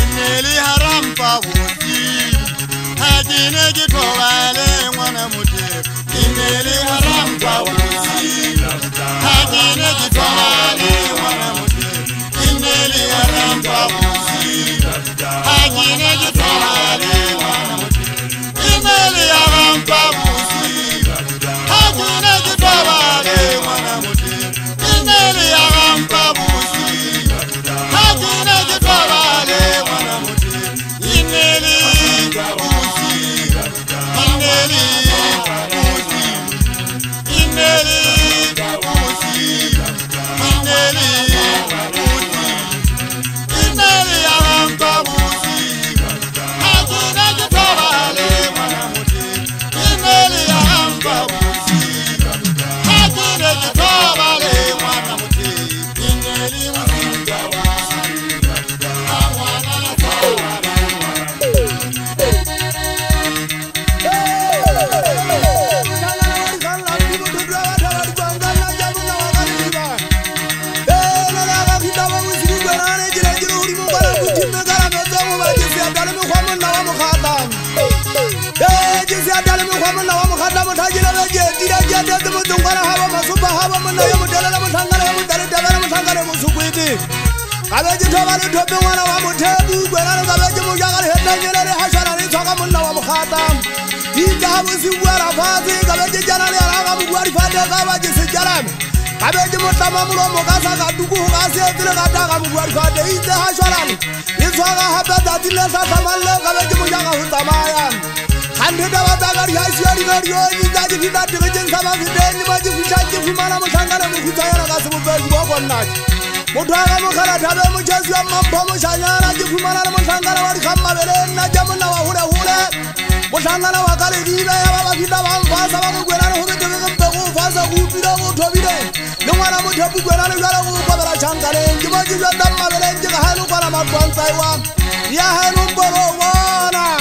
Ineli haram pa wuti hajine gitowale mwana muti. Ineli haram pa wuti hajine gitowale mwana muti. Ineli haram pa wuti hajine gitowale mwana muti. Ineli haram pa wuti hajine gitowale mwana muti. Ineli haram pa wuti hajine gitowale mwana muti. Ineli Kabeji tobali tobe wana wa mutebu gwerana kabeji mujagari heta nyelele hashara ni toka munna wa mukhatam inda habu siwara fazi kabeji janali araga mugwari fade kabeji sijaram kabeji mutama mulo mukasa kadugu hukasi etile kataka mugwari fade inda hashara ni toka habata tile satamalle kabeji mujaga hutamayan kandida watagari haishari nariyo indaji fida tigijin sama fideni maji fishaji fimana musangana mukutayana kasi mubezi wakonaji Mutwaga mukhala tabe muchezi wa mambo mushanyana jifumana musangana wali kama bele na jamuna wa hule musangana wa kale dina ya baba kita bamfasa bamugwerana hubete bembe fasa kupira mutobire nimwana mutebu gwerana yala kubara changale njimaji ya damma bele njika hanu kwa matwanza iwa ya hanu mboro wana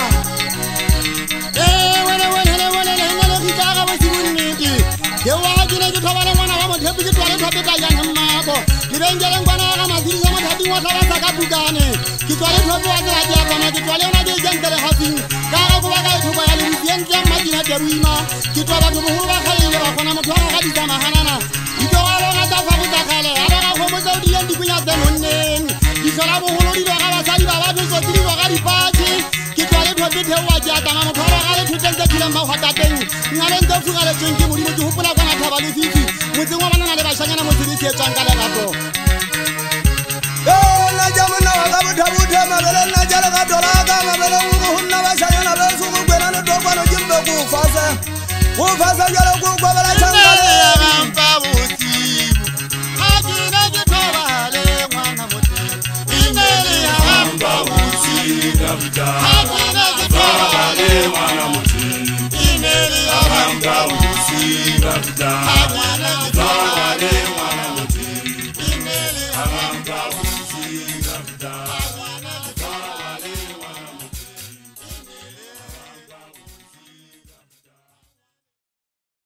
wale kitaga wasimuniki yewa jine jitobale mwana wa mutebu jitwale tobita yana mabo Nibengele ngwana kama zili zama tadi watara sakabugane kitwale tobo wazira kama kitwale unaje jengele hafi kaka kuwaka tuba ya limusienzi ya majina teruima kitwala tumuhuru wakale wakona mtuwa kabisa mahanana itowalo na dafa kutakale adoka kumoza udiyendi kunya zenoneng kisola muhuru lido kama sali babatu sotiri wakali pati kitwale tobite wajia kama mtuwa wakale tutenge kilemba wakateng ngale ndofu ngale jengi mulimu juhupula kama tabali fifi muzingu wana naleba shanyana muzirisi ya changale kato na jamuna wakabutabute mabele na jala kadolaga mabele hunna bashanyana besu kugwerana dobano jimbe kufasa jala kugwabala changale ya rampa buti hajina jitobale mwana muti ineli ya rampa buti hajina jitobale mwana muti ineli ya rampa buti